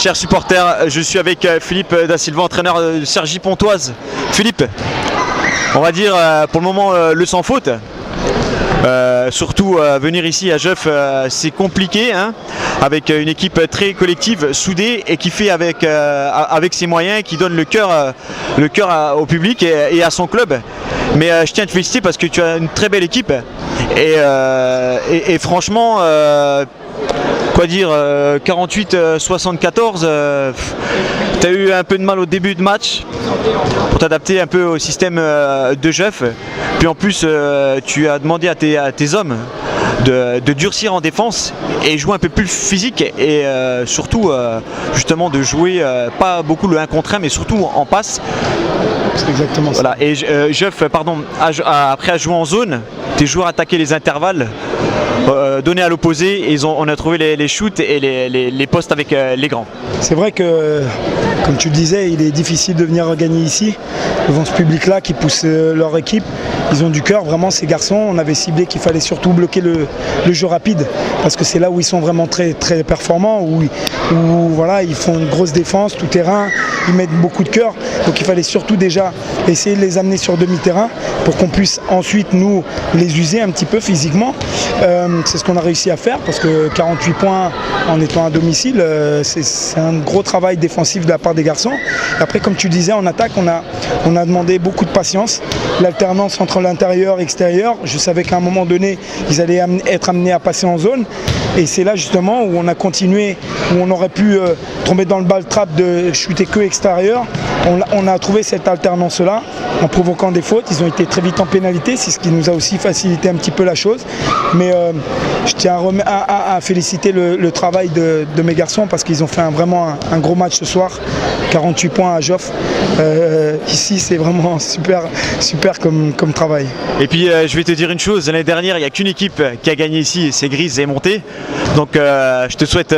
Chers supporters, je suis avec Philippe Da Silva, entraîneur de Cergy Pontoise. Philippe, on va dire pour le moment le sans faute. Surtout venir ici à Geoff, c'est compliqué, hein, avec une équipe très collective, soudée et qui fait avec ses moyens, qui donne le cœur au public et à son club. Mais je tiens à te féliciter parce que tu as une très belle équipe et franchement, quoi dire, 48-74, tu as eu un peu de mal au début de match pour t'adapter un peu au système de Geoff. Puis en plus, tu as demandé à tes hommes de durcir en défense et jouer un peu plus physique et surtout justement de jouer pas beaucoup le 1 contre 1 mais surtout en passe. C'est exactement ça. Voilà. Et Geoff, pardon, après à jouer en zone, tes joueurs attaquaient les intervalles, donnés à l'opposé et on a trouvé les shoots et les postes avec les grands. C'est vrai que, comme tu le disais, il est difficile de venir gagner ici devant ce public-là qui pousse leur équipe. Ils ont du cœur, vraiment, ces garçons. On avait ciblé qu'il fallait surtout bloquer le jeu rapide parce que c'est là où ils sont vraiment très, très performants, où voilà, ils font une grosse défense, tout terrain, ils mettent beaucoup de cœur. Donc il fallait surtout déjà essayer de les amener sur demi-terrain pour qu'on puisse ensuite nous les user un petit peu physiquement. C'est ce qu'on a réussi à faire parce que 48 points en étant à domicile, c'est un gros travail défensif de la part des garçons. Après, comme tu disais, en attaque, on a demandé beaucoup de patience, l'alternance entre l'intérieur et l'extérieur. Je savais qu'à un moment donné, ils allaient être amenés à passer en zone. Et c'est là justement où on a continué, où on aurait pu tomber dans le ball trap de shooter que extérieur. On a trouvé cette alternance-là en provoquant des fautes. Ils ont été très vite en pénalité, c'est ce qui nous a aussi facilité un petit peu la chose. Mais je tiens à féliciter le travail de mes garçons parce qu'ils ont fait vraiment un gros match ce soir. 48 points à Geoff. Ici, c'est vraiment super comme travail. Et puis, je vais te dire une chose. L'année dernière, il n'y a qu'une équipe qui a gagné ici, c'est Grise et Monté. Donc, je te souhaite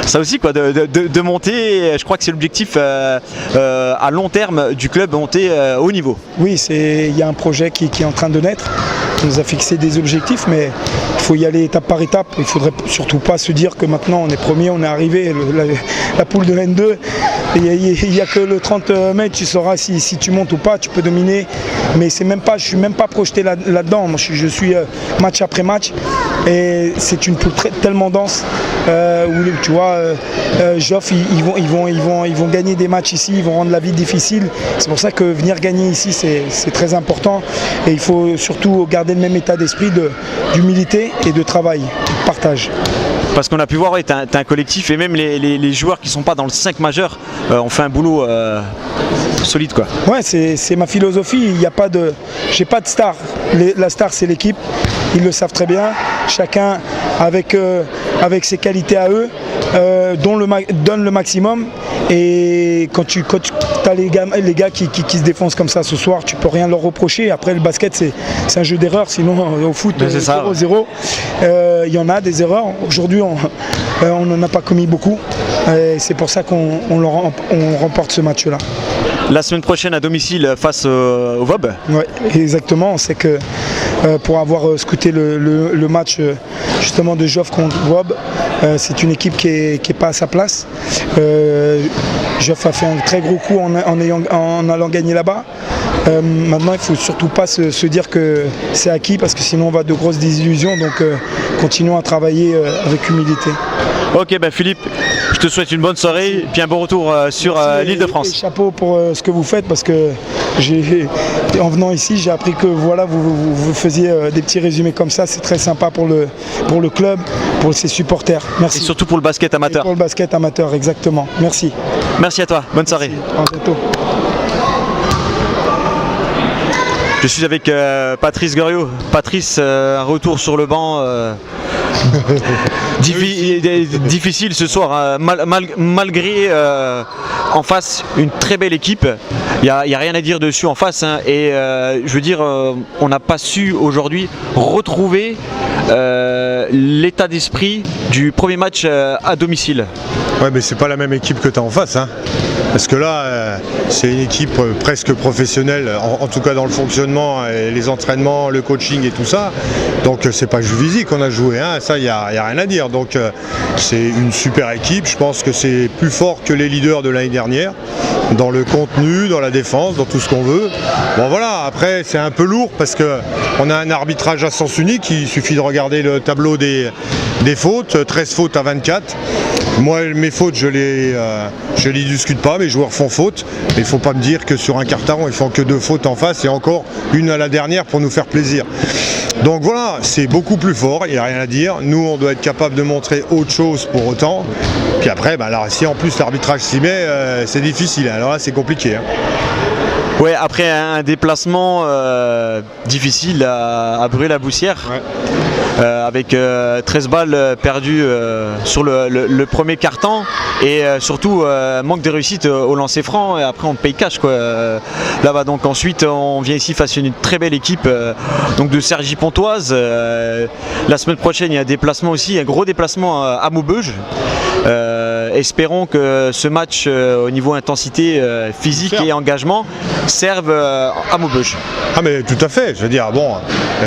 ça aussi, quoi, de monter. Je crois que c'est l'objectif à long terme du club, monter au haut niveau. Oui, il y a un projet qui est en train de naître. On nous a fixé des objectifs, mais il faut y aller étape par étape. Il ne faudrait surtout pas se dire que maintenant on est premier, on est arrivé, la poule de l'N2. Il n'y a que le 30 mai, tu sauras si tu montes ou pas, tu peux dominer. Mais je ne suis même pas projeté là-dedans. Moi, je suis match après match. Et c'est une poule tellement dense où tu vois, Geoff, ils vont gagner des matchs ici, ils vont rendre la vie difficile. C'est pour ça que venir gagner ici, c'est très important. Et il faut surtout garder le même état d'esprit d'humilité et de travail, de partage. Parce qu'on a pu voir, ouais, t'as un collectif et même les joueurs qui ne sont pas dans le 5 majeur ont fait un boulot solide, quoi. Ouais, c'est ma philosophie. J'ai pas de star. La star, c'est l'équipe. Ils le savent très bien. Chacun avec ses qualités à eux donne le maximum. Et quand tu as les gars qui se défoncent comme ça ce soir, tu peux rien leur reprocher. Après, le basket, c'est un jeu d'erreurs. Sinon, au foot, 0-0, il y en a des erreurs. Aujourd'hui, on n'en a pas commis beaucoup. C'est pour ça qu'on remporte ce match-là. La semaine prochaine à domicile face au VOB. Oui, exactement. On sait que pour avoir scouté le match justement de Geoff contre VOB, c'est une équipe qui est pas à sa place. Geoff a fait un très gros coup en allant gagner là-bas. Maintenant, il ne faut surtout pas se dire que c'est acquis parce que sinon on va de grosses désillusions. Donc continuons à travailler avec humilité. Ok, ben Philippe, je te souhaite une bonne soirée et puis un bon retour sur l'Île-de-France. Chapeau pour ce que vous faites parce que en venant ici, j'ai appris que voilà, vous faisiez des petits résumés comme ça. C'est très sympa pour le club, pour ses supporters. Merci. Et surtout pour le basket amateur. Et pour le basket amateur, exactement. Merci. Merci à toi. Bonne soirée. À bientôt. Je suis avec Patrice Goriot. Patrice, un retour sur le banc. Difficile ce soir, hein, malgré en face une très belle équipe. Il n'y a rien à dire dessus en face. Hein. Et je veux dire, on n'a pas su aujourd'hui retrouver l'état d'esprit du premier match à domicile. Ouais, mais c'est pas la même équipe que tu as en face. Hein. Parce que là, c'est une équipe presque professionnelle, en tout cas dans le fonctionnement, et les entraînements, le coaching et tout ça. Donc c'est pas Juvisy qu'on a joué, hein. Ça, il n'y a rien à dire. Donc c'est une super équipe. Je pense que c'est plus fort que les leaders de l'année dernière, dans le contenu, dans la défense, dans tout ce qu'on veut. Bon voilà, après c'est un peu lourd parce qu'on a un arbitrage à sens unique. Il suffit de regarder le tableau des fautes, 13 fautes à 24. Moi, mes fautes, je les discute pas, mes joueurs font faute. Mais il ne faut pas me dire que sur un carton, ils font que 2 fautes en face et encore une à la dernière pour nous faire plaisir. Donc voilà, c'est beaucoup plus fort, il n'y a rien à dire. Nous, on doit être capable de montrer autre chose pour autant. Puis après, là, si en plus l'arbitrage s'y met, c'est difficile. Alors là, c'est compliqué. Hein. Ouais, après un déplacement difficile à Brûle-la-Boussière. Ouais. Avec 13 balles perdues sur le premier quart-temps et surtout manque de réussite au lancer franc et après on paye cash quoi, là-bas. Donc ensuite on vient ici face à une très belle équipe donc de Cergy-Pontoise. La semaine prochaine il y a un déplacement aussi, un gros déplacement à Maubeuge. Espérons que ce match au niveau intensité physique et engagement serve à Maubeuge. Ah mais tout à fait, je veux dire, bon,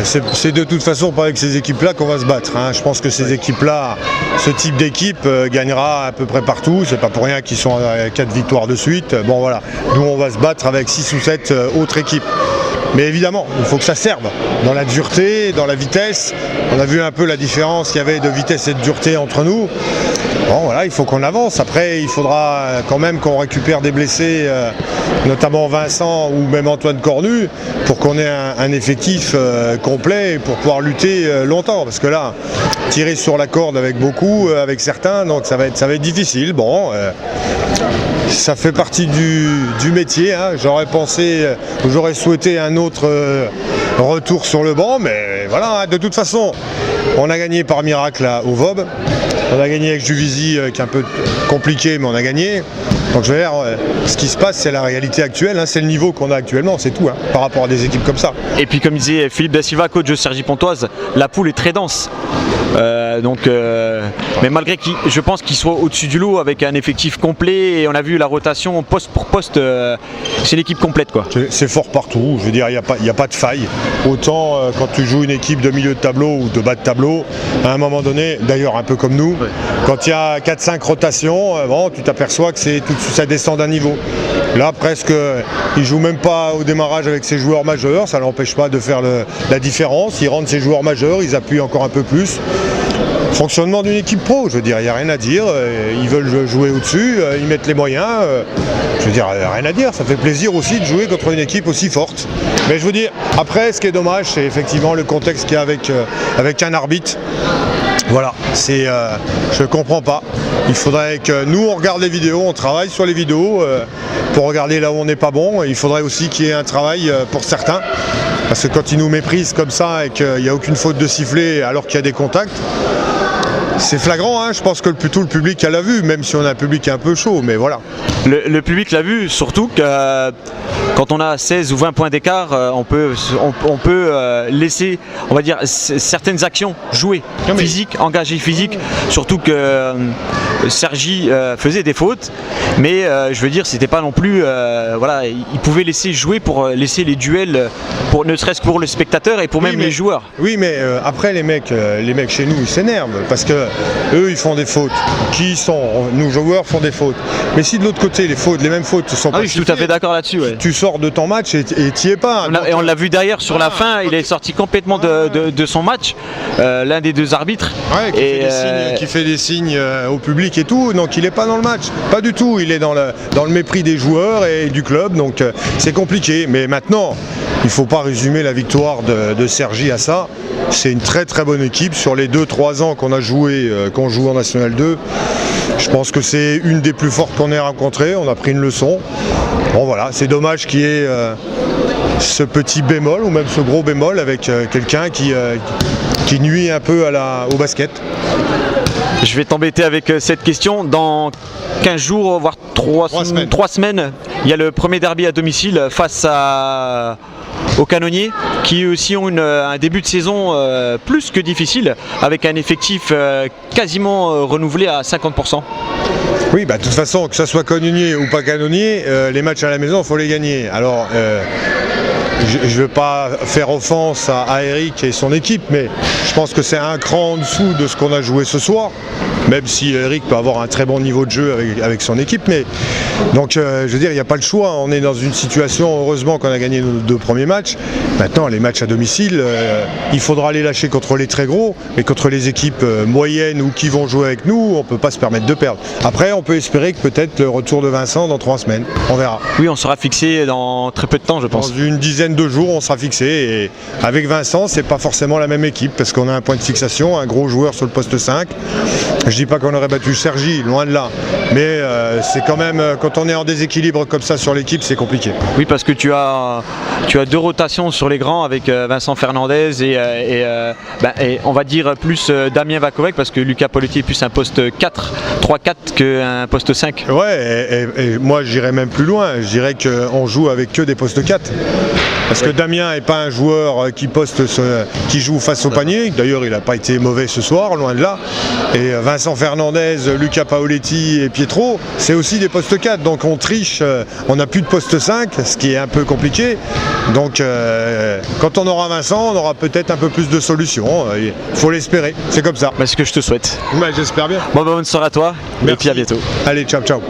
c'est de toute façon pas avec ces équipes-là qu'on va se battre. Hein. Je pense que ces équipes-là, ce type d'équipe gagnera à peu près partout. C'est pas pour rien qu'ils sont à 4 victoires de suite. Bon voilà, nous on va se battre avec 6 ou 7 autres équipes. Mais évidemment, il faut que ça serve dans la dureté, dans la vitesse. On a vu un peu la différence qu'il y avait de vitesse et de dureté entre nous. Bon voilà, il faut qu'on avance. Après, il faudra quand même qu'on récupère des blessés, notamment Vincent ou même Antoine Cornu, pour qu'on ait un effectif complet pour pouvoir lutter longtemps. Parce que là, tirer sur la corde avec beaucoup, avec certains, donc ça va être difficile. Bon, ça fait partie du métier. Hein. J'aurais souhaité un autre retour sur le banc, mais voilà, de toute façon, on a gagné par miracle au VOB. On a gagné avec Juvisy, qui est un peu compliqué, mais on a gagné. Donc je veux dire, ce qui se passe, c'est la réalité actuelle, hein, c'est le niveau qu'on a actuellement, c'est tout, hein, par rapport à des équipes comme ça. Et puis comme disait Philippe Da Silva, coach de Cergy-Pontoise, la poule est très dense. Mais malgré je pense qu'il soit au-dessus du lot avec un effectif complet et on a vu la rotation poste pour poste, c'est l'équipe complète quoi. C'est fort partout, je veux dire, il n'y a pas de faille. Autant quand tu joues une équipe de milieu de tableau ou de bas de tableau, à un moment donné, d'ailleurs un peu comme nous, ouais. Quand il y a 4-5 rotations, tu t'aperçois que ça descend d'un niveau. Là presque, il ne joue même pas au démarrage avec ses joueurs majeurs, ça ne l'empêche pas de faire la différence, il rentre ses joueurs majeurs, ils appuient encore un peu plus. Fonctionnement d'une équipe pro, je veux dire, il n'y a rien à dire, ils veulent jouer au-dessus, ils mettent les moyens, je veux dire, rien à dire, ça fait plaisir aussi de jouer contre une équipe aussi forte. Mais je veux dire, après, ce qui est dommage, c'est effectivement le contexte qu'il y a avec un arbitre. Voilà, je comprends pas. Il faudrait que nous, on regarde les vidéos, on travaille sur les vidéos pour regarder là où on n'est pas bon. Il faudrait aussi qu'il y ait un travail pour certains. Parce que quand ils nous méprisent comme ça et qu'il n'y a aucune faute de sifflet alors qu'il y a des contacts, c'est flagrant, hein. Je pense que le public l'a vu, même si on a un public un peu chaud, mais voilà. Le public l'a vu, surtout que quand on a 16 ou 20 points d'écart, on peut laisser, on va dire, certaines actions jouer, physique, engagé physique, surtout que Cergy faisait des fautes, mais je veux dire, c'était pas non plus, voilà, il pouvait laisser jouer pour laisser les duels, ne serait-ce que pour le spectateur et pour même les joueurs. Oui, mais après les mecs chez nous, ils s'énervent parce que eux, ils font des fautes. Nous joueurs font des fautes. Mais si de l'autre côté, les mêmes fautes sont pas je suis tout à fait d'accord là-dessus. Ouais. Tu sors de ton match et t'y es pas. Et on l'a vu derrière sur la fin, il est sorti complètement de son match, l'un des deux arbitres. Ouais, qui fait des signes au public et tout, donc il n'est pas dans le match. Pas du tout, il est dans le mépris des joueurs et du club, donc c'est compliqué. Mais maintenant, il ne faut pas résumer la victoire de Cergy à ça. C'est une très très bonne équipe. Sur les 2-3 ans qu'on a joué, qu'on joue en National 2, je pense que c'est une des plus fortes qu'on ait rencontrées. On a pris une leçon. Bon voilà, c'est dommage qu'il y ait ce petit bémol ou même ce gros bémol avec quelqu'un qui nuit un peu au basket. Je vais t'embêter avec cette question. Dans 15 jours, voire 3 semaines, il y a le premier derby à domicile face aux Canonniers, qui aussi ont un début de saison plus que difficile, avec un effectif quasiment renouvelé à 50%. Oui, bah, de toute façon, que ce soit Canonnier ou pas Canonnier, les matchs à la maison, il faut les gagner. Alors, je ne veux pas faire offense à Eric et son équipe, mais je pense que c'est un cran en dessous de ce qu'on a joué ce soir, même si Eric peut avoir un très bon niveau de jeu avec son équipe. Mais donc, je veux dire, il n'y a pas le choix. On est dans une situation, heureusement qu'on a gagné nos 2 premiers matchs. Maintenant, les matchs à domicile, il faudra les lâcher contre les très gros, mais contre les équipes moyennes ou qui vont jouer avec nous, on ne peut pas se permettre de perdre. Après, on peut espérer que peut-être le retour de Vincent dans 3 semaines. On verra. Oui, on sera fixé dans très peu de temps, je pense. Dans une dizaine de jours, on sera fixé. Et avec Vincent, c'est pas forcément la même équipe parce qu'on a un point de fixation, un gros joueur sur le poste 5. Je dis pas qu'on aurait battu Sergi, loin de là. Mais c'est quand même, quand on est en déséquilibre comme ça sur l'équipe, c'est compliqué. Oui, parce que tu as 2 rotations sur les grands avec Vincent Fernandez et on va dire plus Damien Vakovec, parce que Lucas Poletti est plus un poste 3-4 qu'un poste 5. Ouais, et moi j'irais même plus loin. Je dirais qu'on joue avec que des postes 4. Parce que Damien n'est pas un joueur qui joue face au panier. D'ailleurs, il n'a pas été mauvais ce soir, loin de là. Et Vincent Fernandez, Lucas Paoletti et Pietro, c'est aussi des postes 4. Donc on triche, on n'a plus de poste 5, ce qui est un peu compliqué. Donc quand on aura Vincent, on aura peut-être un peu plus de solutions. Il faut l'espérer, c'est comme ça. C'est ce que je te souhaite. Ouais, j'espère bien. Bonne soirée à toi. Merci. Et puis à bientôt. Allez, ciao, ciao.